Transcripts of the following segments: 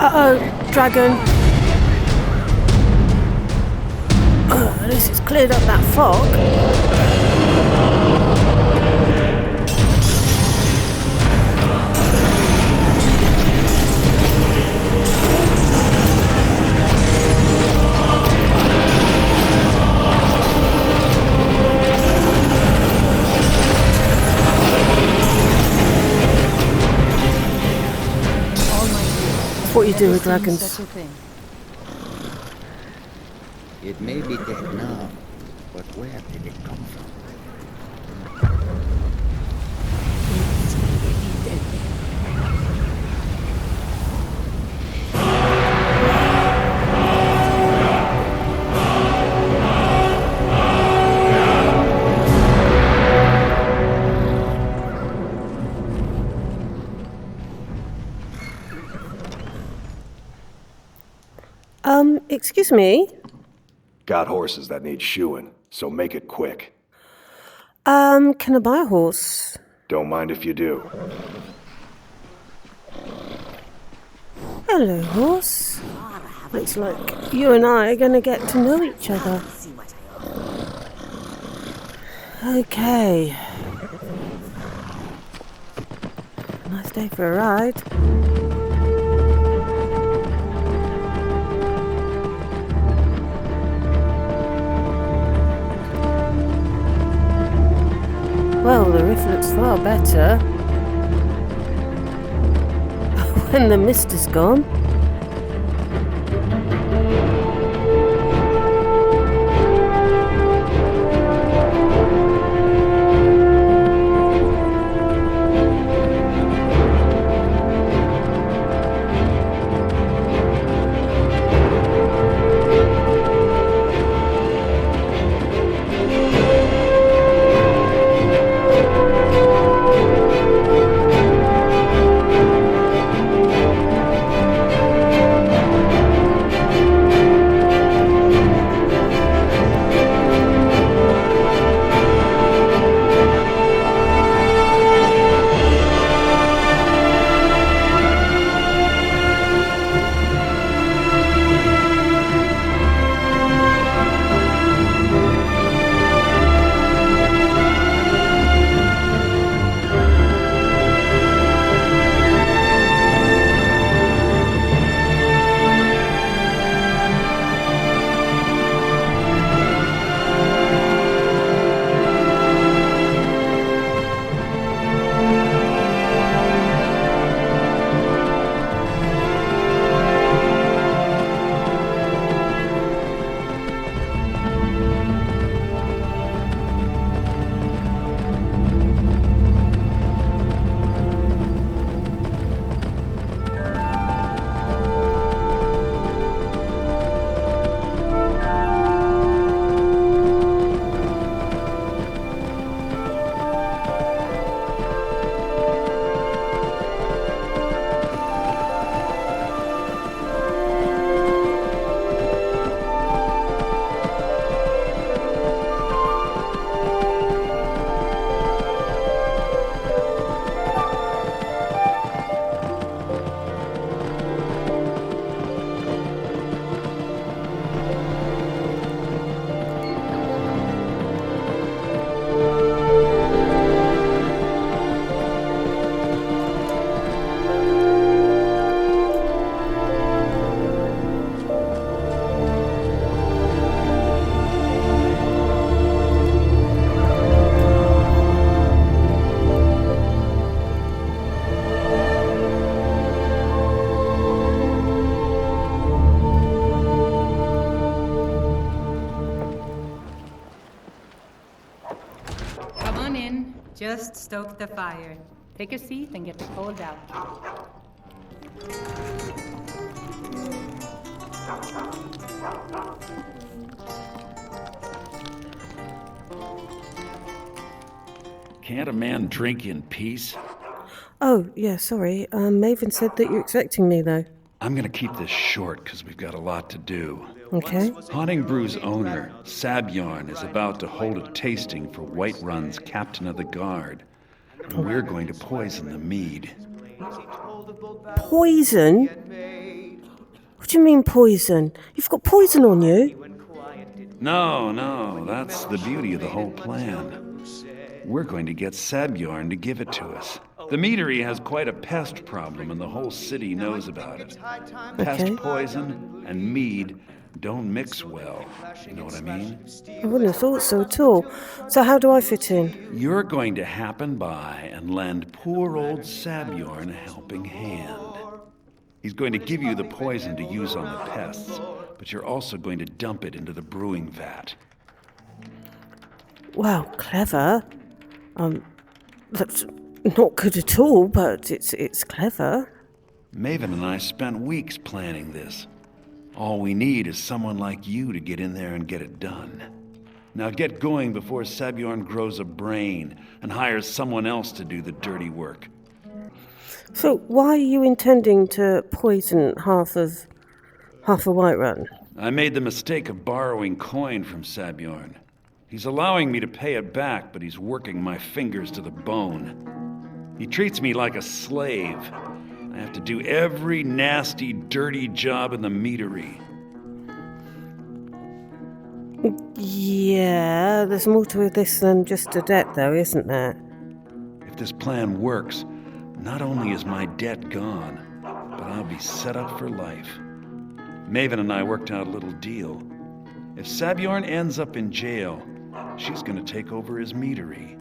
Uh-oh, dragon. At least it's cleared up that fog. What you do with dragons? It may be dead now, but where did it come from? Excuse me? Got horses that need shoeing, so make it quick. Can I buy a horse? Don't mind if you do. Hello, horse. Looks like you and I are gonna get to know each other. Okay. Nice day for a ride. Well, the riff looks far better when the mist is gone. Just stoke the fire. Take a seat and get the cold out. Can't a man drink in peace? Oh, yeah, sorry. Maven said that you're expecting me, though. I'm gonna keep this short because we've got a lot to do. Okay. Haunting Brew's owner, Sabjorn, is about to hold a tasting for Whiterun's captain of the guard. And we're going to poison the mead. Poison? What do you mean poison? You've got poison on you? No, that's the beauty of the whole plan. We're going to get Sabjorn to give it to us. The meadery has quite a pest problem and the whole city knows about it. Pest poison and mead don't mix well, you know what I mean? I wouldn't have thought so at all. So how do I fit in? You're going to happen by and lend poor old Sabjorn a helping hand. He's going to give you the poison to use on the pests, but you're also going to dump it into the brewing vat. Wow, clever. That's not good at all, but it's clever. Maven and I spent weeks planning this. All we need is someone like you to get in there and get it done. Now get going before Sabjorn grows a brain and hires someone else to do the dirty work. So why are you intending to poison half of Whiterun? I made the mistake of borrowing coin from Sabjorn. He's allowing me to pay it back, but he's working my fingers to the bone. He treats me like a slave. I have to do every nasty, dirty job in the meadery. Yeah, there's more to this than just a debt, though, isn't there? If this plan works, not only is my debt gone, but I'll be set up for life. Maven and I worked out a little deal. If Sabjorn ends up in jail, she's going to take over his meadery.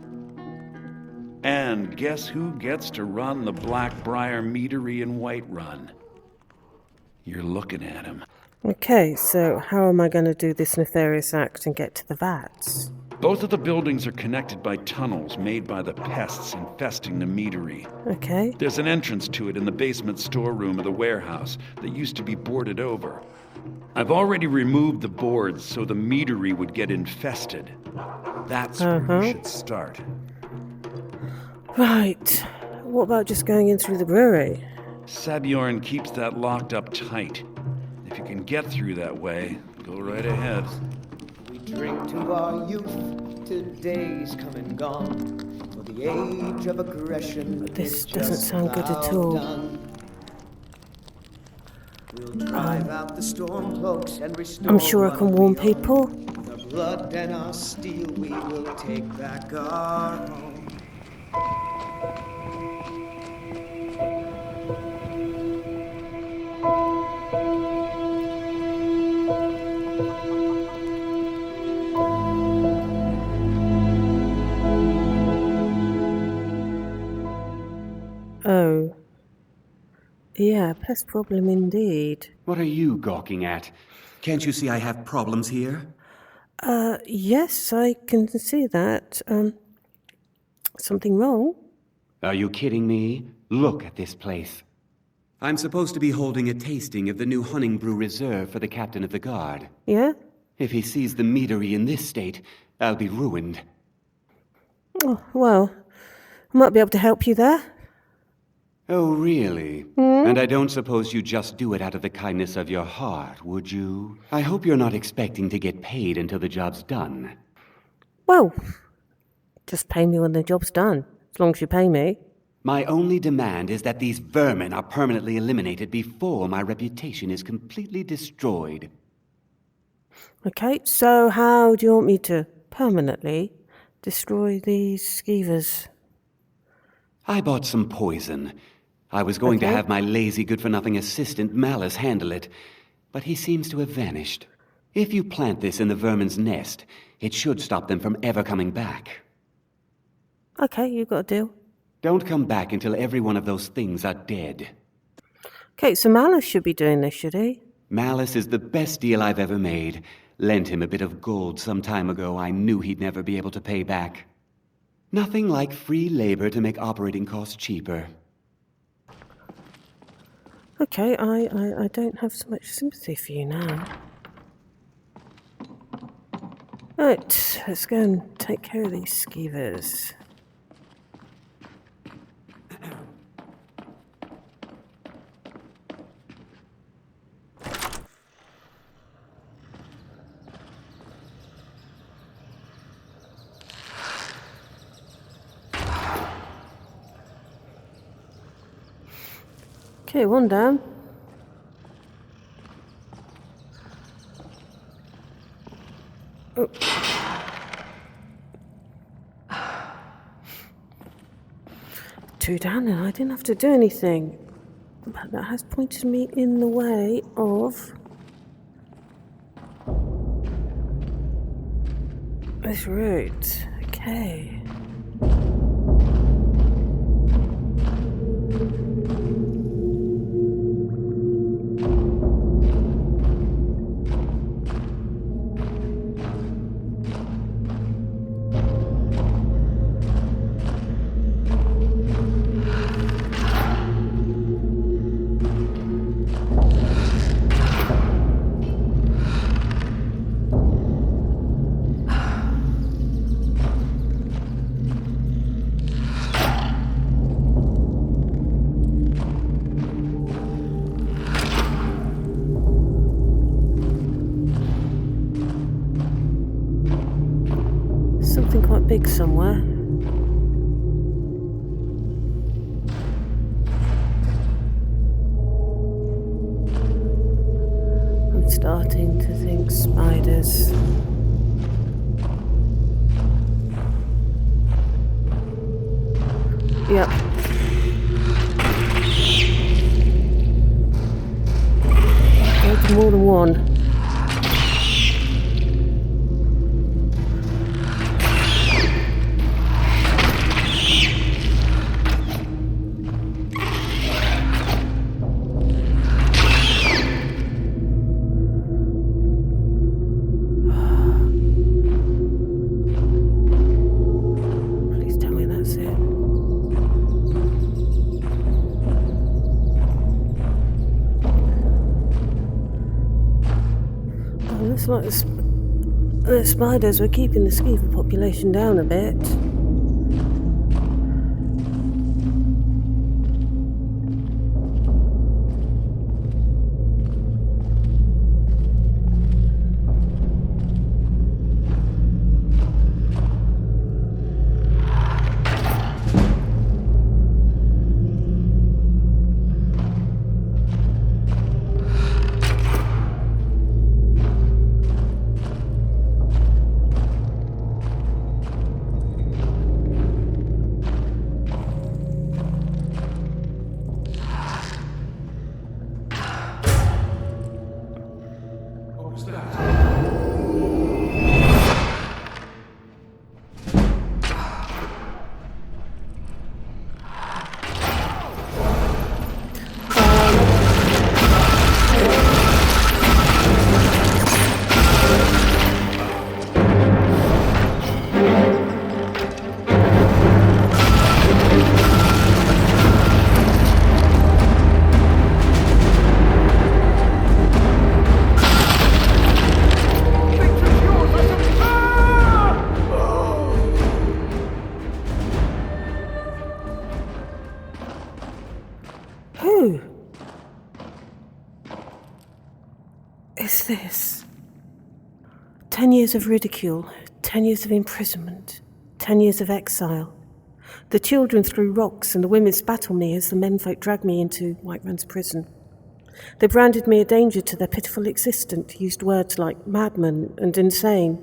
And guess who gets to run the Blackbriar meadery in Whiterun? You're looking at him. Okay, so how am I going to do this nefarious act and get to the vats? Both of the buildings are connected by tunnels made by the pests infesting the meadery. Okay. There's an entrance to it in the basement storeroom of the warehouse that used to be boarded over. I've already removed the boards so the meadery would get infested. That's where you should start. Right. What about just going in through the brewery? Sabjorn keeps that locked up tight. If you can get through that way, go right ahead. We drink to our youth, today's come and gone. For the age of aggression. This doesn't sound good at all. We'll drive out the storm cloaks and restore. I'm sure I can warn people. With our blood and our steel, we will take back our home. Oh. Yeah, pest problem indeed. What are you gawking at? Can't you see I have problems here? Yes, I can see that. Something wrong? Are you kidding me? Look at this place. I'm supposed to be holding a tasting of the new Hunting Brew Reserve for the captain of the guard. Yeah? If he sees the meadery in this state, I'll be ruined. Oh, well, I might be able to help you there. Oh, really? And I don't suppose you just do it out of the kindness of your heart, would you? I hope you're not expecting to get paid until the job's done. Well, just pay me when the job's done, as long as you pay me. My only demand is that these vermin are permanently eliminated before my reputation is completely destroyed. Okay, so how do you want me to permanently destroy these skeevers? I bought some poison. I was going to have my lazy good-for-nothing assistant Mallus handle it, but he seems to have vanished. If you plant this in the vermin's nest, it should stop them from ever coming back. Okay, you got a deal. Don't come back until every one of those things are dead. Okay, so Mallus should be doing this, should he? Mallus is the best deal I've ever made. Lent him a bit of gold some time ago I knew he'd never be able to pay back. Nothing like free labor to make operating costs cheaper. Okay, I don't have so much sympathy for you now. Right, let's go and take care of these skeevers. Okay, one down. Two down and I didn't have to do anything. But that has pointed me in the way of this route. Okay. Something quite big somewhere. I'm starting to think spiders. Yep. Go to more than one. Please tell me that's it. Oh, looks like the spiders were keeping the skeever population down a bit. Who is this? 10 years of ridicule, 10 years of imprisonment, 10 years of exile. The children threw rocks and the women spat on me as the menfolk dragged me into Whiterun's prison. They branded me a danger to their pitiful existence, used words like madman and insane.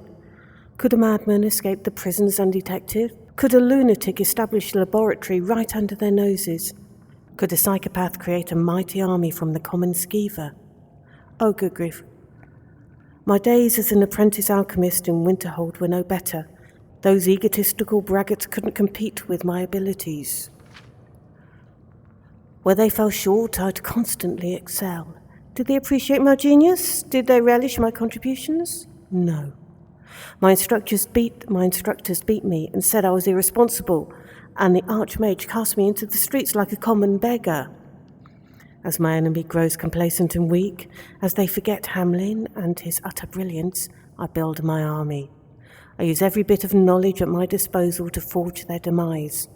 Could a madman escape the prisons undetected? Could a lunatic establish a laboratory right under their noses? Could a psychopath create a mighty army from the common skeever? Oh, good grief. My days as an apprentice alchemist in Winterhold were no better. Those egotistical braggarts couldn't compete with my abilities. Where they fell short, I'd constantly excel. Did they appreciate my genius? Did they relish my contributions? No. My instructors beat me and said I was irresponsible, and the Archmage cast me into the streets like a common beggar. As my enemy grows complacent and weak, as they forget Hamlin and his utter brilliance, I build my army. I use every bit of knowledge at my disposal to forge their demise.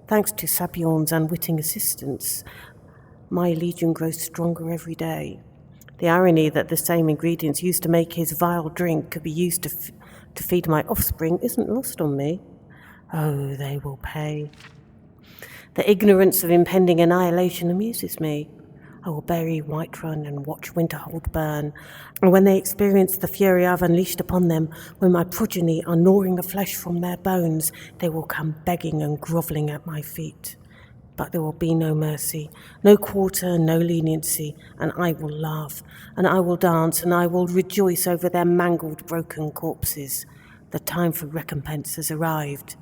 Thanks to Sabjorn's unwitting assistance, my legion grows stronger every day. The irony that the same ingredients used to make his vile drink could be used to feed my offspring isn't lost on me. Oh, they will pay. The ignorance of impending annihilation amuses me. I will bury Whiterun and watch Winterhold burn. And when they experience the fury I've unleashed upon them, when my progeny are gnawing the flesh from their bones, they will come begging and grovelling at my feet. But there will be no mercy, no quarter, no leniency, and I will laugh, and I will dance, and I will rejoice over their mangled, broken corpses. The time for recompense has arrived.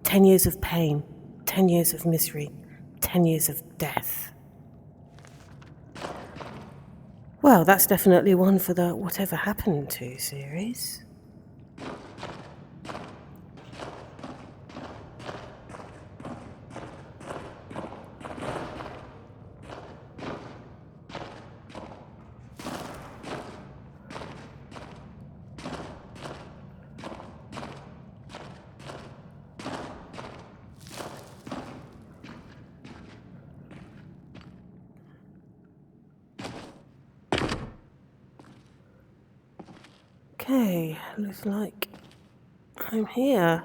10 years of pain, 10 years of misery, 10 years of death. Well, that's definitely one for the Whatever Happened To series. Okay, looks like I'm here.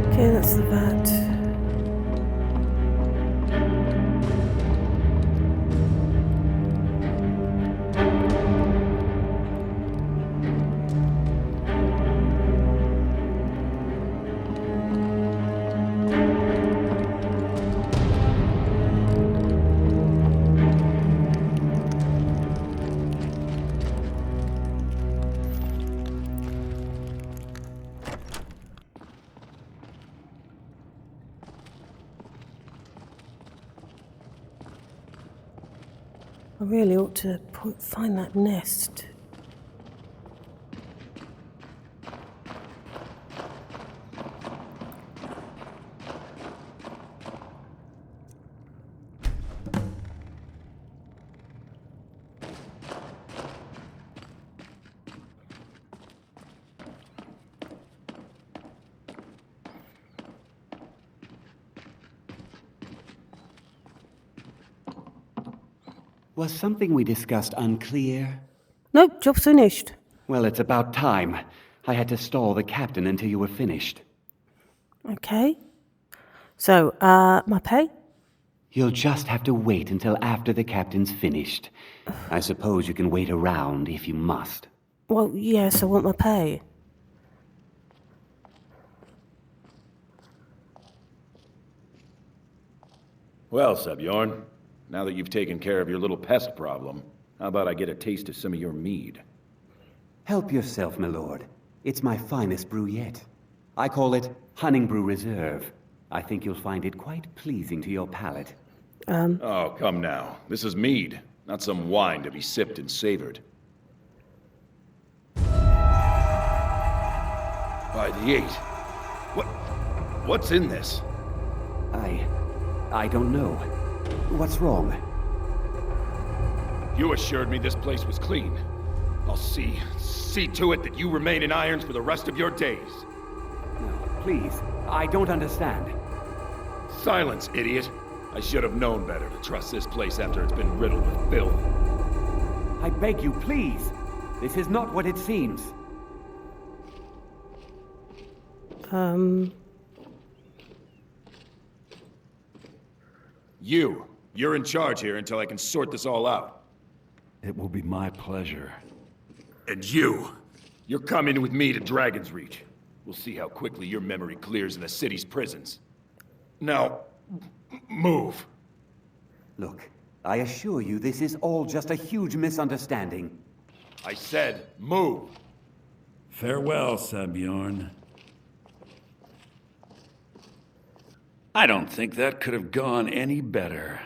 Okay, that's the vat. I really ought to find that nest. Was something we discussed unclear? Nope, job's finished. Well, it's about time. I had to stall the captain until you were finished. Okay. So, my pay? You'll just have to wait until after the captain's finished. I suppose you can wait around if you must. Well, yes, I want my pay. Well, Sebjorn, now that you've taken care of your little pest problem, how about I get a taste of some of your mead? Help yourself, my lord. It's my finest brew yet. I call it Honningbrew Reserve. I think you'll find it quite pleasing to your palate. Oh, come now. This is mead, not some wine to be sipped and savored. By the 8. What's in this? I don't know. What's wrong? You assured me this place was clean. I'll see to it that you remain in irons for the rest of your days. No, please. I don't understand. Silence, idiot. I should have known better to trust this place after it's been riddled with filth. I beg you, please. This is not what it seems. You're in charge here until I can sort this all out. It will be my pleasure. And you're coming with me to Dragon's Reach. We'll see how quickly your memory clears in the city's prisons. Now, move. Look, I assure you this is all just a huge misunderstanding. I said, move. Farewell, Sebjorn. I don't think that could have gone any better.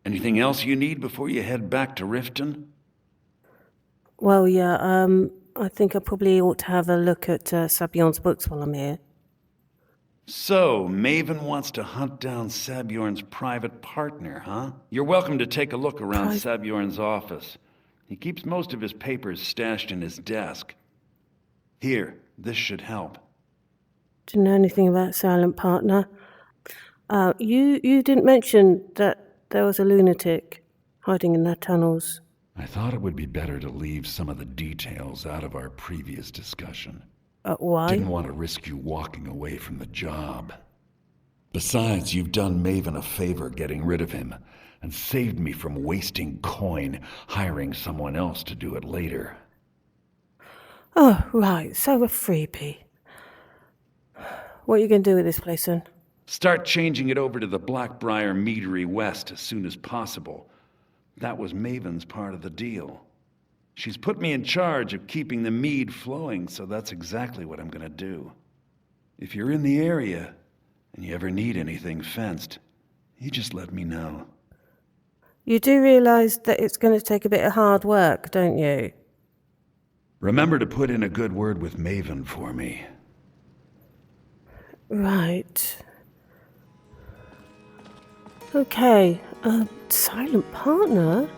Anything else you need before you head back to Riften? Well, yeah, I think I probably ought to have a look at Sabjorn's books while I'm here. So, Maven wants to hunt down Sabjorn's private partner, huh? You're welcome to take a look around Sabjorn's office. He keeps most of his papers stashed in his desk. Here, this should help. Didn't know anything about Silent Partner. You didn't mention that there was a lunatic hiding in their tunnels. I thought it would be better to leave some of the details out of our previous discussion. Why? Didn't want to risk you walking away from the job. Besides, you've done Maven a favor getting rid of him, and saved me from wasting coin hiring someone else to do it later. Oh, right, so a freebie. What are you going to do with this place, then? Start changing it over to the Blackbriar Meadery West as soon as possible. That was Maven's part of the deal. She's put me in charge of keeping the mead flowing, so that's exactly what I'm gonna do. If you're in the area, and you ever need anything fenced, you just let me know. You do realise that it's going to take a bit of hard work, don't you? Remember to put in a good word with Maven for me. Right. Okay, Silent Partner?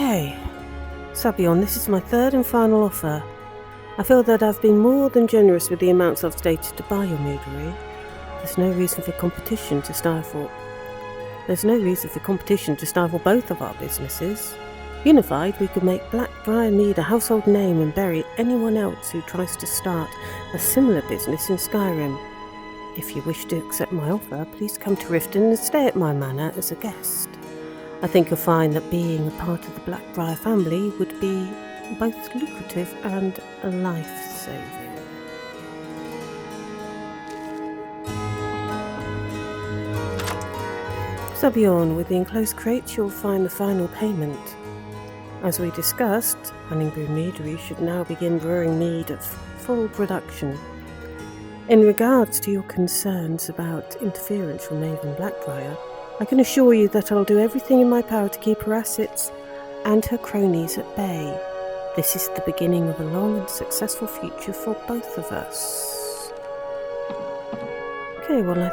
Okay, Sabion, this is my third and final offer. I feel that I've been more than generous with the amounts I've stated to buy your meadery. There's no reason for competition to stifle both of our businesses. Unified, we could make Blackbriar Mead a household name and bury anyone else who tries to start a similar business in Skyrim. If you wish to accept my offer, please come to Riften and stay at my manor as a guest. I think you'll find that being a part of the Blackbriar family would be both lucrative and life-saving. Sabion, with the enclosed crates you'll find the final payment. As we discussed, Honningbrew Meadery should now begin brewing mead at full production. In regards to your concerns about interference from Maven Blackbriar, I can assure you that I'll do everything in my power to keep her assets and her cronies at bay. This is the beginning of a long and successful future for both of us. Okay, well I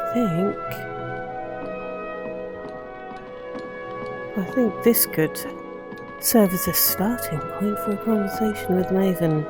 think this could serve as a starting point for a conversation with Maven.